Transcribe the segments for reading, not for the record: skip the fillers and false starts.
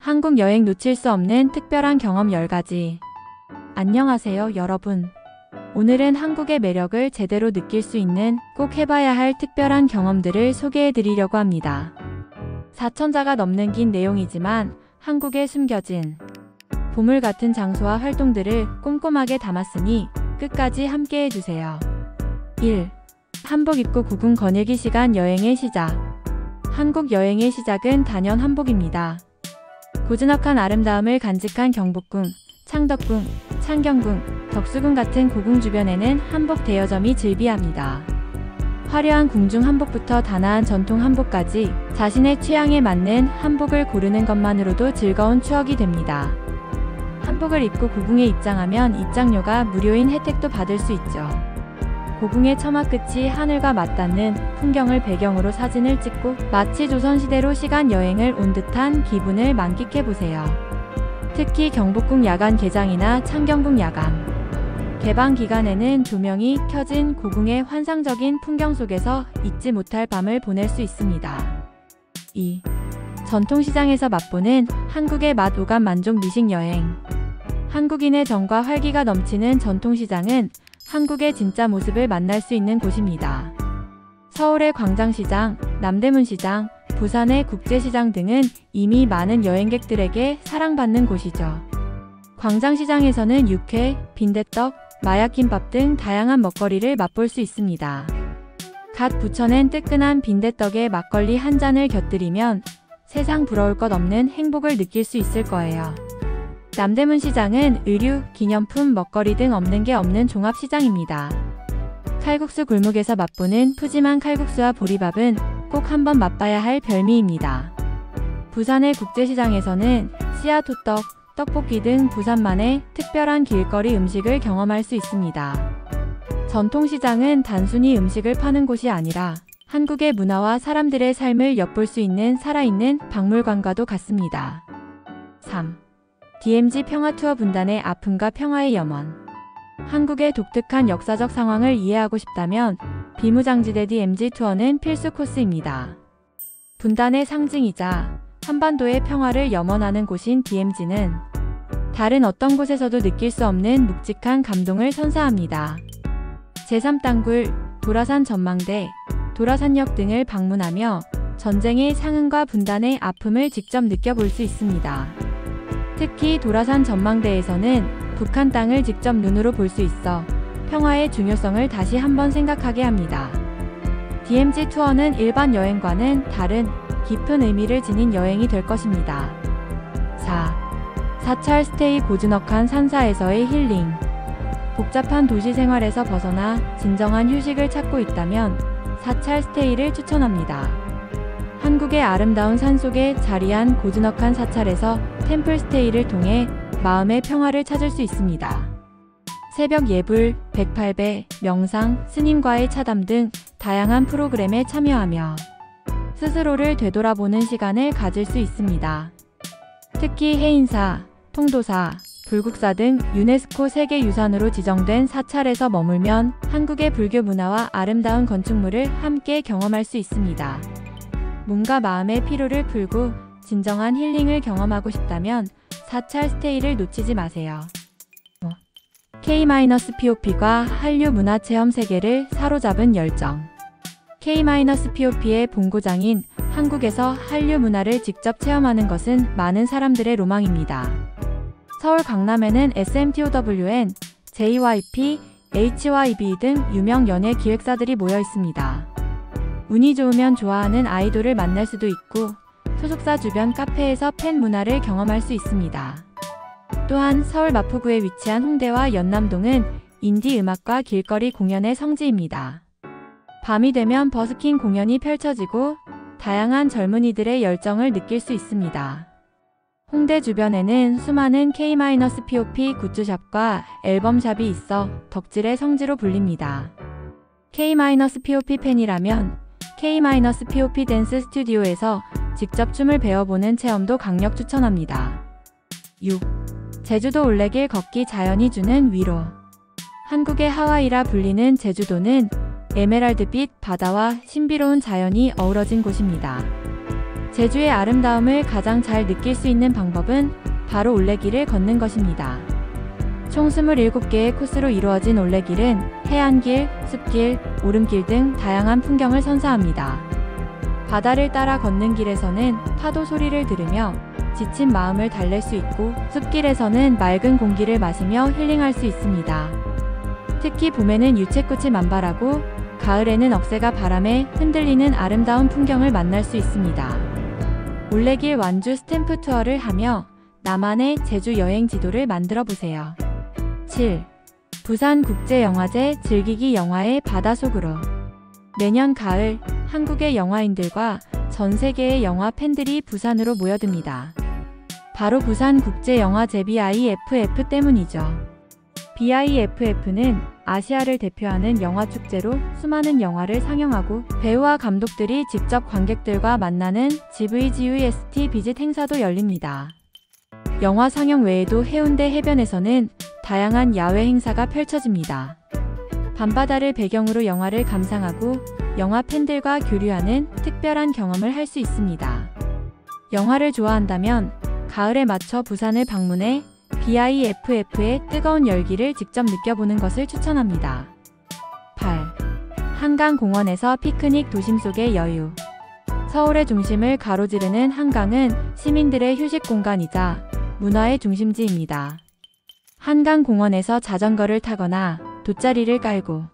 한국 여행 놓칠 수 없는 특별한 경험 10가지. 안녕하세요, 여러분. 오늘은 한국의 매력을 제대로 느낄 수 있는 꼭 해봐야 할 특별한 경험들을 소개해 드리려고 합니다. 4,000자가 넘는 긴 내용이지만 한국에 숨겨진 보물 같은 장소와 활동들을 꼼꼼하게 담았으니 끝까지 함께 해주세요. 1. 한복 입고 구궁 거닐기 시간 여행의 시작. 한국 여행의 시작은 단연 한복입니다. 고즈넉한 아름다움을 간직한 경복궁, 창덕궁, 창경궁, 덕수궁 같은 고궁 주변에는 한복 대여점이 즐비합니다. 화려한 궁중 한복부터 단아한 전통 한복까지 자신의 취향에 맞는 한복을 고르는 것만으로도 즐거운 추억이 됩니다. 한복을 입고 고궁에 입장하면 입장료가 무료인 혜택도 받을 수 있죠. 고궁의 처마 끝이 하늘과 맞닿는 풍경을 배경으로 사진을 찍고 마치 조선시대로 시간 여행을 온 듯한 기분을 만끽해보세요. 특히 경복궁 야간 개장이나 창경궁 야간 개방 기간에는 조명이 켜진 고궁의 환상적인 풍경 속에서 잊지 못할 밤을 보낼 수 있습니다. 2. 전통시장에서 맛보는 한국의 맛 오감 만족 미식 여행. 한국인의 정과 활기가 넘치는 전통시장은 한국의 진짜 모습을 만날 수 있는 곳입니다. 서울의 광장시장, 남대문시장, 부산의 국제시장 등은 이미 많은 여행객들에게 사랑받는 곳이죠. 광장시장에서는 육회, 빈대떡, 마약김밥 등 다양한 먹거리를 맛볼 수 있습니다. 갓 부쳐낸 뜨끈한 빈대떡에 막걸리 한 잔을 곁들이면 세상 부러울 것 없는 행복을 느낄 수 있을 거예요. 남대문 시장은 의류, 기념품, 먹거리 등 없는 게 없는 종합시장입니다. 칼국수 골목에서 맛보는 푸짐한 칼국수와 보리밥은 꼭 한번 맛봐야 할 별미입니다. 부산의 국제시장에서는 씨앗 호떡, 떡볶이 등 부산만의 특별한 길거리 음식을 경험할 수 있습니다. 전통시장은 단순히 음식을 파는 곳이 아니라 한국의 문화와 사람들의 삶을 엿볼 수 있는 살아있는 박물관과도 같습니다. 3. DMZ 평화투어 분단의 아픔과 평화의 염원. 한국의 독특한 역사적 상황을 이해하고 싶다면 비무장지대 DMZ 투어는 필수 코스입니다. 분단의 상징이자 한반도의 평화를 염원하는 곳인 DMZ는 다른 어떤 곳에서도 느낄 수 없는 묵직한 감동을 선사합니다. 제3땅굴, 도라산 전망대, 도라산역 등을 방문하며 전쟁의 상흔과 분단의 아픔을 직접 느껴볼 수 있습니다. 특히 도라산 전망대에서는 북한 땅을 직접 눈으로 볼 수 있어 평화의 중요성을 다시 한번 생각하게 합니다. DMZ 투어는 일반 여행과는 다른 깊은 의미를 지닌 여행이 될 것입니다. 4. 사찰 스테이 고즈넉한 산사에서의 힐링. 복잡한 도시 생활에서 벗어나 진정한 휴식을 찾고 있다면 사찰 스테이를 추천합니다. 한국의 아름다운 산속에 자리한 고즈넉한 사찰에서 템플 스테이를 통해 마음의 평화를 찾을 수 있습니다. 새벽 예불, 108배, 명상, 스님과의 차담 등 다양한 프로그램에 참여하며 스스로를 되돌아보는 시간을 가질 수 있습니다. 특히 해인사, 통도사, 불국사 등 유네스코 세계유산으로 지정된 사찰에서 머물면 한국의 불교 문화와 아름다운 건축물을 함께 경험할 수 있습니다. 몸과 마음의 피로를 풀고 진정한 힐링을 경험하고 싶다면 사찰 스테이를 놓치지 마세요. K-POP가 한류 문화체험 세계를 사로잡은 열정. K-POP의 본고장인 한국에서 한류 문화를 직접 체험하는 것은 많은 사람들의 로망입니다. 서울 강남에는 SMTOWN, JYP, HYB 등 유명 연예 기획사들이 모여 있습니다. 운이 좋으면 좋아하는 아이돌을 만날 수도 있고 소속사 주변 카페에서 팬 문화를 경험할 수 있습니다. 또한 서울 마포구에 위치한 홍대와 연남동은 인디 음악과 길거리 공연의 성지입니다. 밤이 되면 버스킹 공연이 펼쳐지고 다양한 젊은이들의 열정을 느낄 수 있습니다. 홍대 주변에는 수많은 K-POP 굿즈샵과 앨범샵이 있어 덕질의 성지로 불립니다. K-POP 팬이라면 K-POP 댄스 스튜디오에서 직접 춤을 배워보는 체험도 강력 추천합니다. 6. 제주도 올레길 걷기 자연이 주는 위로. 한국의 하와이라 불리는 제주도는 에메랄드빛 바다와 신비로운 자연이 어우러진 곳입니다. 제주의 아름다움을 가장 잘 느낄 수 있는 방법은 바로 올레길을 걷는 것입니다. 총 27개의 코스로 이루어진 올레길은 해안길, 숲길, 오름길 등 다양한 풍경을 선사합니다. 바다를 따라 걷는 길에서는 파도 소리를 들으며 지친 마음을 달랠 수 있고, 숲길에서는 맑은 공기를 마시며 힐링할 수 있습니다. 특히 봄에는 유채꽃이 만발하고 가을에는 억새가 바람에 흔들리는 아름다운 풍경을 만날 수 있습니다. 올레길 완주 스탬프 투어를 하며 나만의 제주 여행 지도를 만들어 보세요. 7. 부산국제영화제 즐기기 영화의 바닷속으로. 매년 가을 한국의 영화인들과 전 세계의 영화 팬들이 부산으로 모여듭니다. 바로 부산국제영화제 BIFF 때문이죠. BIFF는 아시아를 대표하는 영화축제로 수많은 영화를 상영하고 배우와 감독들이 직접 관객들과 만나는 GVGUST 비짓 행사도 열립니다. 영화 상영 외에도 해운대 해변에서는 다양한 야외 행사가 펼쳐집니다. 밤바다를 배경으로 영화를 감상하고 영화 팬들과 교류하는 특별한 경험을 할 수 있습니다. 영화를 좋아한다면 가을에 맞춰 부산을 방문해 BIFF의 뜨거운 열기를 직접 느껴보는 것을 추천합니다. 8. 한강공원에서 피크닉. 도심 속의 여유. 서울의 중심을 가로지르는 한강은 시민들의 휴식 공간이자 문화의 중심지입니다. 한강공원에서 자전거를 타거나 돗자리를 깔고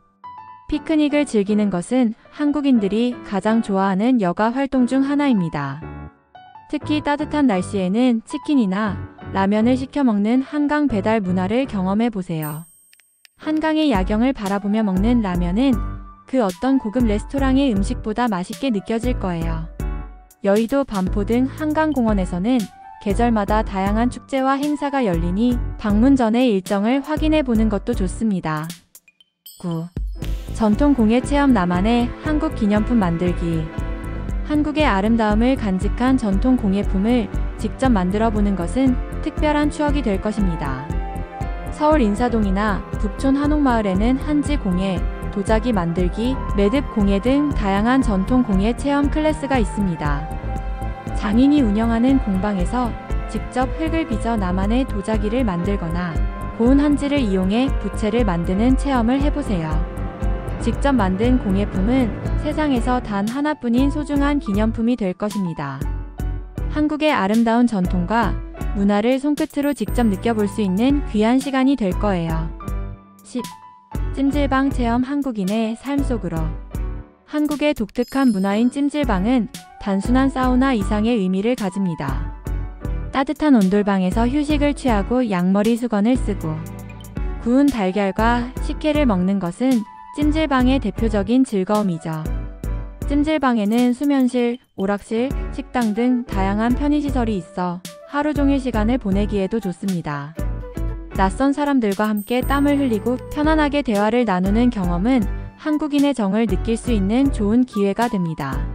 피크닉을 즐기는 것은 한국인들이 가장 좋아하는 여가 활동 중 하나입니다. 특히 따뜻한 날씨에는 치킨이나 라면을 시켜 먹는 한강 배달 문화를 경험해 보세요. 한강의 야경을 바라보며 먹는 라면은 그 어떤 고급 레스토랑의 음식보다 맛있게 느껴질 거예요. 여의도 반포 등 한강공원에서는 계절마다 다양한 축제와 행사가 열리니 방문 전에 일정을 확인해 보는 것도 좋습니다. 9. 전통공예 체험. 나만의 한국 기념품 만들기. 한국의 아름다움을 간직한 전통 공예품을 직접 만들어 보는 것은 특별한 추억이 될 것입니다. 서울 인사동이나 북촌 한옥마을에는 한지 공예, 도자기 만들기, 매듭 공예 등 다양한 전통 공예 체험 클래스가 있습니다. 장인이 운영하는 공방에서 직접 흙을 빚어 나만의 도자기를 만들거나 고운 한지를 이용해 부채를 만드는 체험을 해보세요. 직접 만든 공예품은 세상에서 단 하나뿐인 소중한 기념품이 될 것입니다. 한국의 아름다운 전통과 문화를 손끝으로 직접 느껴볼 수 있는 귀한 시간이 될 거예요. 10. 찜질방 체험. 한국인의 삶 속으로. 한국의 독특한 문화인 찜질방은 단순한 사우나 이상의 의미를 가집니다. 따뜻한 온돌방에서 휴식을 취하고 양머리 수건을 쓰고 구운 달걀과 식혜를 먹는 것은 찜질방의 대표적인 즐거움이죠. 찜질방에는 수면실, 오락실, 식당 등 다양한 편의시설이 있어 하루 종일 시간을 보내기에도 좋습니다. 낯선 사람들과 함께 땀을 흘리고 편안하게 대화를 나누는 경험은 한국인의 정을 느낄 수 있는 좋은 기회가 됩니다.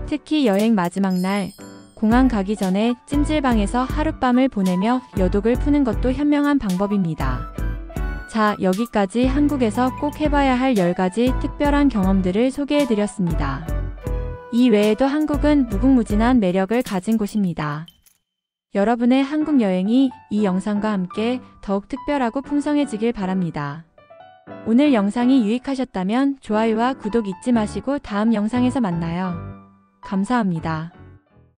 특히 여행 마지막 날, 공항 가기 전에 찜질방에서 하룻밤을 보내며 여독을 푸는 것도 현명한 방법입니다. 자, 여기까지 한국에서 꼭 해봐야 할 10가지 특별한 경험들을 소개해드렸습니다. 이 외에도 한국은 무궁무진한 매력을 가진 곳입니다. 여러분의 한국 여행이 이 영상과 함께 더욱 특별하고 풍성해지길 바랍니다. 오늘 영상이 유익하셨다면 좋아요와 구독 잊지 마시고 다음 영상에서 만나요. 감사합니다.